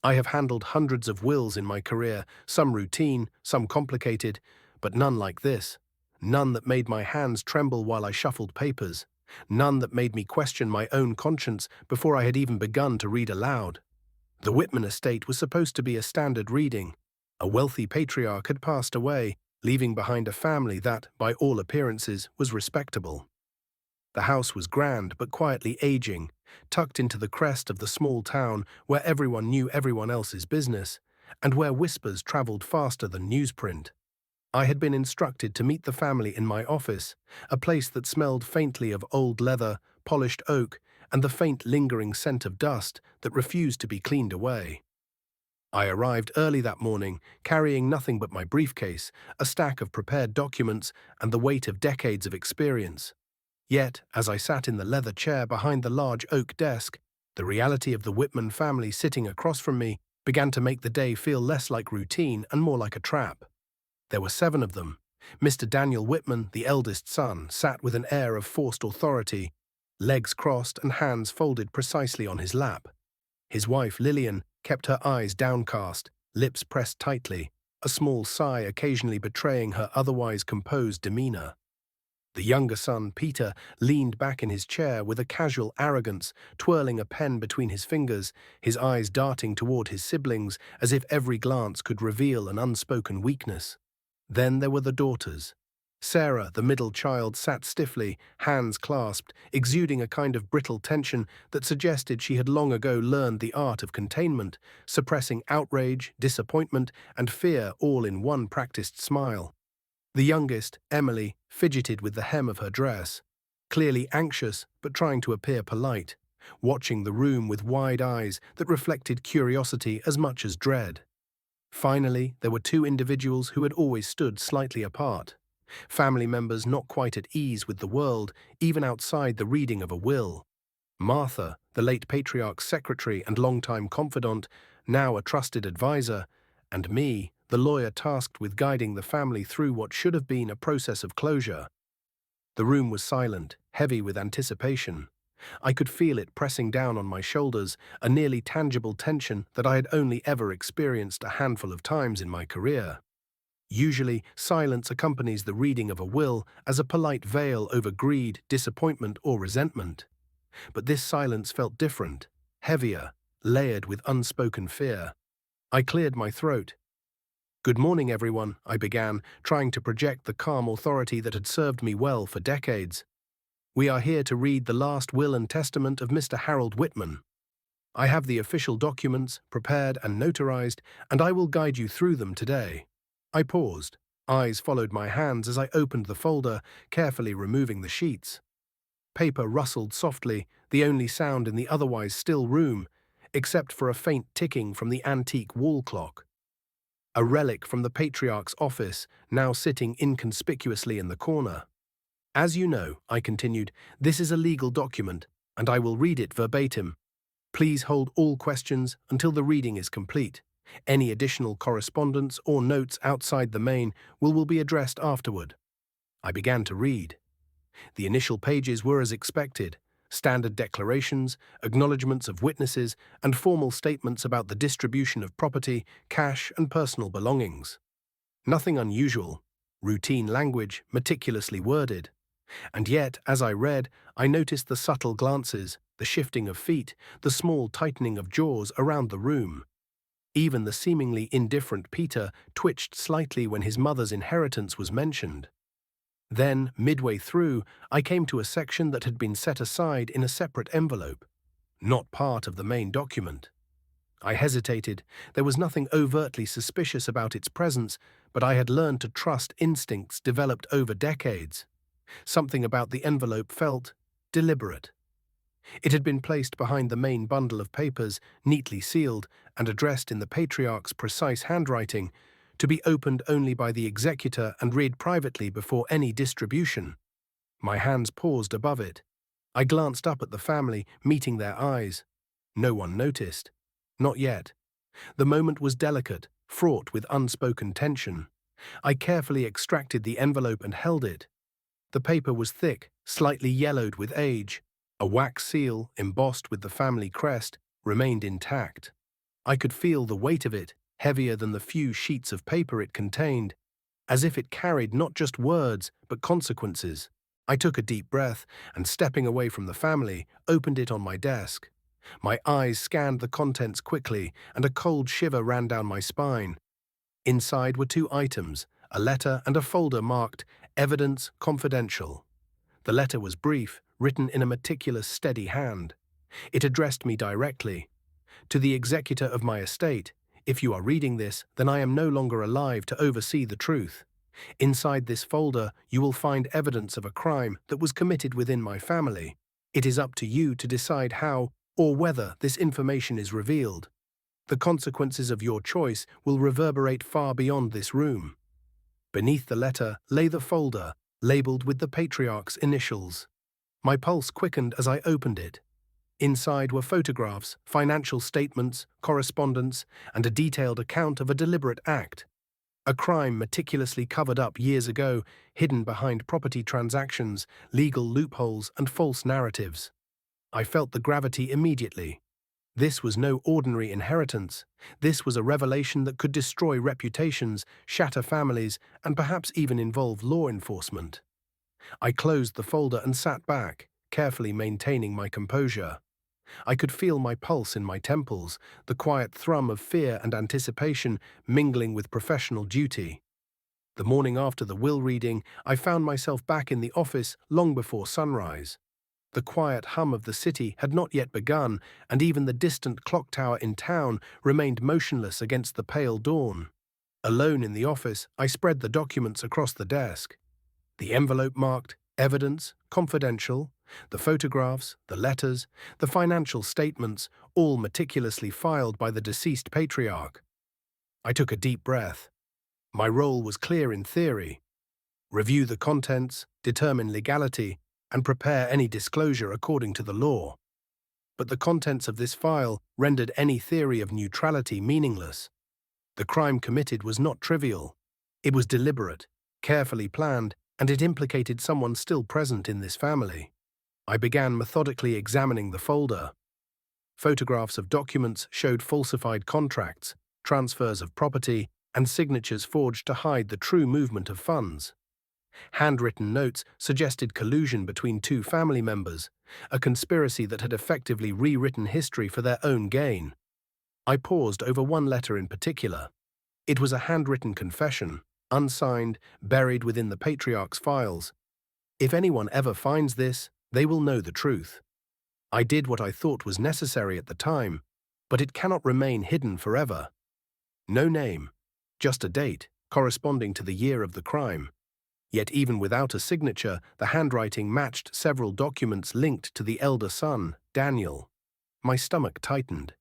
I have handled hundreds of wills in my career, some routine, some complicated, but none like this. None that made my hands tremble while I shuffled papers. None that made me question my own conscience before I had even begun to read aloud. The Whitman estate was supposed to be a standard reading. A wealthy patriarch had passed away, leaving behind a family that, by all appearances, was respectable. The house was grand but quietly aging, tucked into the crest of the small town where everyone knew everyone else's business, and where whispers travelled faster than newsprint. I had been instructed to meet the family in my office, a place that smelled faintly of old leather, polished oak, and the faint lingering scent of dust that refused to be cleaned away. I arrived early that morning, carrying nothing but my briefcase, a stack of prepared documents, and the weight of decades of experience. Yet, as I sat in the leather chair behind the large oak desk, the reality of the Whitman family sitting across from me began to make the day feel less like routine and more like a trap. There were 7 of them. Mr. Daniel Whitman, the eldest son, sat with an air of forced authority, legs crossed and hands folded precisely on his lap. His wife, Lillian, kept her eyes downcast, lips pressed tightly, a small sigh occasionally betraying her otherwise composed demeanor. The younger son, Peter, leaned back in his chair with a casual arrogance, twirling a pen between his fingers, his eyes darting toward his siblings as if every glance could reveal an unspoken weakness. Then there were the daughters. Sarah, the middle child, sat stiffly, hands clasped, exuding a kind of brittle tension that suggested she had long ago learned the art of containment, suppressing outrage, disappointment, and fear all in one practiced smile. The youngest, Emily, fidgeted with the hem of her dress, clearly anxious but trying to appear polite, watching the room with wide eyes that reflected curiosity as much as dread. Finally, there were 2 individuals who had always stood slightly apart. Family members not quite at ease with the world, even outside the reading of a will. Martha, the late patriarch's secretary and longtime confidant, now a trusted advisor, and me, the lawyer tasked with guiding the family through what should have been a process of closure. The room was silent, heavy with anticipation. I could feel it pressing down on my shoulders, a nearly tangible tension that I had only ever experienced a handful of times in my career. Usually, silence accompanies the reading of a will as a polite veil over greed, disappointment, or resentment. But this silence felt different, heavier, layered with unspoken fear. I cleared my throat. "Good morning, everyone," I began, trying to project the calm authority that had served me well for decades. "We are here to read the last will and testament of Mr. Harold Whitman. I have the official documents prepared and notarized, and I will guide you through them today." I paused. Eyes followed my hands as I opened the folder, carefully removing the sheets. Paper rustled softly, the only sound in the otherwise still room, except for a faint ticking from the antique wall clock. A relic from the patriarch's office, now sitting inconspicuously in the corner. "As you know," I continued, "this is a legal document, and I will read it verbatim. Please hold all questions until the reading is complete. Any additional correspondence or notes outside the main will be addressed afterward." I began to read. The initial pages were as expected: standard declarations, acknowledgements of witnesses, and formal statements about the distribution of property, cash, and personal belongings. Nothing unusual, routine language, meticulously worded. And yet, as I read, I noticed the subtle glances, the shifting of feet, the small tightening of jaws around the room. Even the seemingly indifferent Peter twitched slightly when his mother's inheritance was mentioned. Then, midway through, I came to a section that had been set aside in a separate envelope, not part of the main document. I hesitated. There was nothing overtly suspicious about its presence, but I had learned to trust instincts developed over decades. Something about the envelope felt deliberate. It had been placed behind the main bundle of papers, neatly sealed and addressed in the patriarch's precise handwriting, to be opened only by the executor and read privately before any distribution. My hands paused above it. I glanced up at the family, meeting their eyes. No one noticed. Not yet. The moment was delicate, fraught with unspoken tension. I carefully extracted the envelope and held it. The paper was thick, slightly yellowed with age. A wax seal, embossed with the family crest, remained intact. I could feel the weight of it, heavier than the few sheets of paper it contained, as if it carried not just words, but consequences. I took a deep breath and, stepping away from the family, opened it on my desk. My eyes scanned the contents quickly, and a cold shiver ran down my spine. Inside were two items, a letter and a folder marked Evidence Confidential. The letter was brief, written in a meticulous, steady hand. It addressed me directly. To the executor of my estate, if you are reading this, then I am no longer alive to oversee the truth. Inside this folder, you will find evidence of a crime that was committed within my family. It is up to you to decide how or whether this information is revealed. The consequences of your choice will reverberate far beyond this room. Beneath the letter lay the folder, labeled with the patriarch's initials. My pulse quickened as I opened it. Inside were photographs, financial statements, correspondence, and a detailed account of a deliberate act. A crime meticulously covered up years ago, hidden behind property transactions, legal loopholes, and false narratives. I felt the gravity immediately. This was no ordinary inheritance. This was a revelation that could destroy reputations, shatter families, and perhaps even involve law enforcement. I closed the folder and sat back, carefully maintaining my composure. I could feel my pulse in my temples, the quiet thrum of fear and anticipation mingling with professional duty. The morning after the will reading, I found myself back in the office long before sunrise. The quiet hum of the city had not yet begun, and even the distant clock tower in town remained motionless against the pale dawn. Alone in the office, I spread the documents across the desk. The envelope marked Evidence Confidential, the photographs, the letters, the financial statements, all meticulously filed by the deceased patriarch. I took a deep breath. My role was clear in theory: review the contents, determine legality, and prepare any disclosure according to the law. But the contents of this file rendered any theory of neutrality meaningless. The crime committed was not trivial. It was deliberate, carefully planned, and it implicated someone still present in this family. I began methodically examining the folder. Photographs of documents showed falsified contracts, transfers of property, and signatures forged to hide the true movement of funds. Handwritten notes suggested collusion between two family members, a conspiracy that had effectively rewritten history for their own gain. I paused over one letter in particular. It was a handwritten confession, unsigned, buried within the patriarch's files. If anyone ever finds this, they will know the truth. I did what I thought was necessary at the time, but it cannot remain hidden forever. No name, just a date corresponding to the year of the crime. Yet even without a signature, the handwriting matched several documents linked to the elder son, Daniel. My stomach tightened.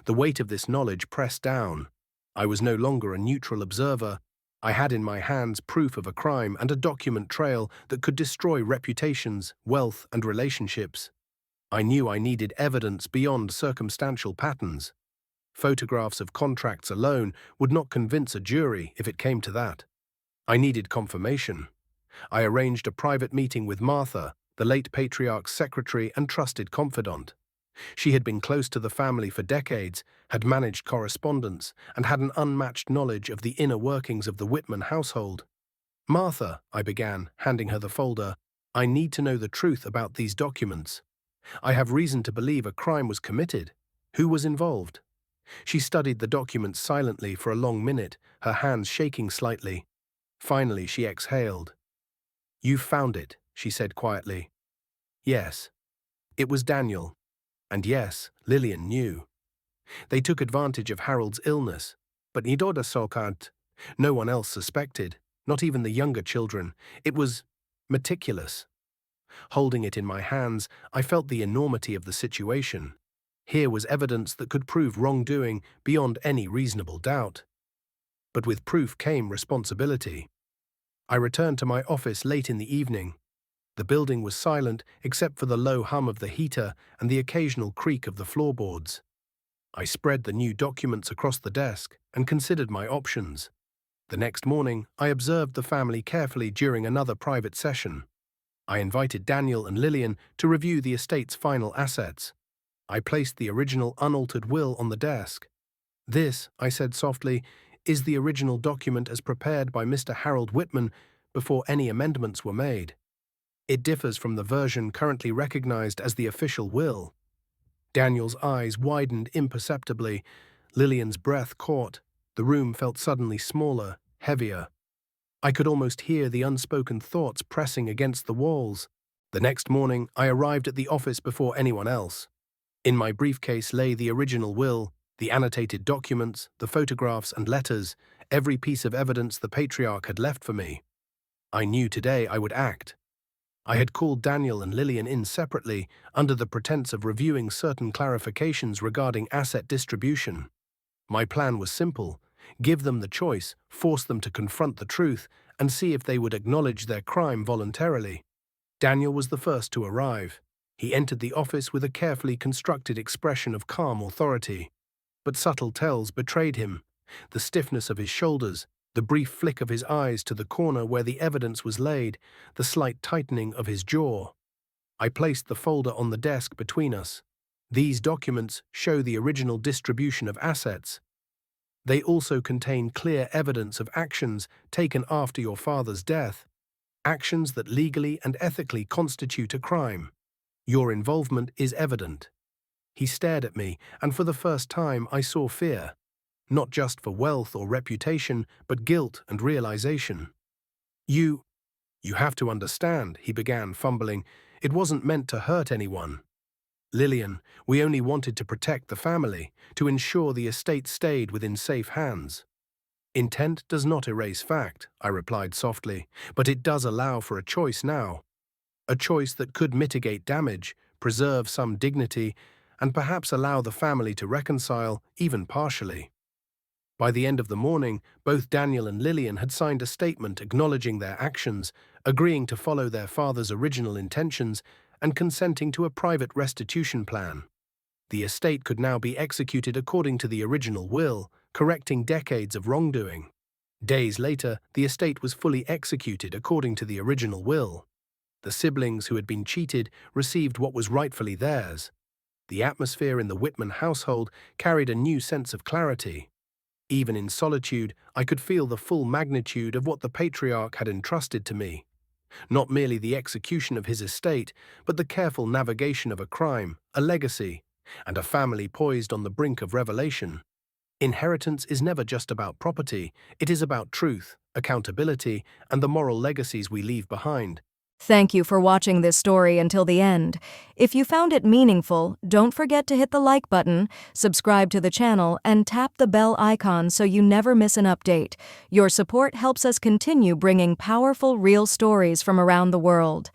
The weight of this knowledge pressed down. I was no longer a neutral observer. I had in my hands proof of a crime and a document trail that could destroy reputations, wealth, and relationships. I knew I needed evidence beyond circumstantial patterns. Photographs of contracts alone would not convince a jury if it came to that. I needed confirmation. I arranged a private meeting with Martha, the late patriarch's secretary and trusted confidant. She had been close to the family for decades, had managed correspondence, and had an unmatched knowledge of the inner workings of the Whitman household. "Martha," I began, handing her the folder, "I need to know the truth about these documents. I have reason to believe a crime was committed. Who was involved?" She studied the documents silently for a long minute, her hands shaking slightly. Finally, she exhaled. "You've found it," she said quietly. "Yes." It was Daniel. And yes, Lillian knew. They took advantage of Harold's illness, but Nidoda Sokant. No one else suspected, not even the younger children. It was meticulous. Holding it in my hands, I felt the enormity of the situation. Here was evidence that could prove wrongdoing beyond any reasonable doubt. But with proof came responsibility. I returned to my office late in the evening. The building was silent except for the low hum of the heater and the occasional creak of the floorboards. I spread the new documents across the desk and considered my options. The next morning, I observed the family carefully during another private session. I invited Daniel and Lillian to review the estate's final assets. I placed the original unaltered will on the desk. "This," I said softly, "is the original document as prepared by Mr. Harold Whitman before any amendments were made. It differs from the version currently recognized as the official will." Daniel's eyes widened imperceptibly. Lillian's breath caught. The room felt suddenly smaller, heavier. I could almost hear the unspoken thoughts pressing against the walls. The next morning, I arrived at the office before anyone else. In my briefcase lay the original will, the annotated documents, the photographs and letters, every piece of evidence the patriarch had left for me. I knew today I would act. I had called Daniel and Lillian in separately under the pretense of reviewing certain clarifications regarding asset distribution. My plan was simple: give them the choice, force them to confront the truth, and see if they would acknowledge their crime voluntarily. Daniel was the first to arrive. He entered the office with a carefully constructed expression of calm authority. But subtle tells betrayed him. The stiffness of his shoulders, the brief flick of his eyes to the corner where the evidence was laid, the slight tightening of his jaw. I placed the folder on the desk between us. "These documents show the original distribution of assets. They also contain clear evidence of actions taken after your father's death, actions that legally and ethically constitute a crime. Your involvement is evident." He stared at me, and for the first time I saw fear. Not just for wealth or reputation, but guilt and realization. You have to understand," he began, fumbling. "It wasn't meant to hurt anyone. Lillian, we only wanted to protect the family, to ensure the estate stayed within safe hands." "Intent does not erase fact," I replied softly, "but it does allow for a choice now. A choice that could mitigate damage, preserve some dignity, and perhaps allow the family to reconcile, even partially." By the end of the morning, both Daniel and Lillian had signed a statement acknowledging their actions, agreeing to follow their father's original intentions, and consenting to a private restitution plan. The estate could now be executed according to the original will, correcting decades of wrongdoing. Days later, the estate was fully executed according to the original will. The siblings who had been cheated received what was rightfully theirs. The atmosphere in the Whitman household carried a new sense of clarity. Even in solitude, I could feel the full magnitude of what the patriarch had entrusted to me. Not merely the execution of his estate, but the careful navigation of a crime, a legacy, and a family poised on the brink of revelation. Inheritance is never just about property, it is about truth, accountability, and the moral legacies we leave behind. Thank you for watching this story until the end. If you found it meaningful, don't forget to hit the like button, subscribe to the channel, and tap the bell icon so you never miss an update. Your support helps us continue bringing powerful, real stories from around the world.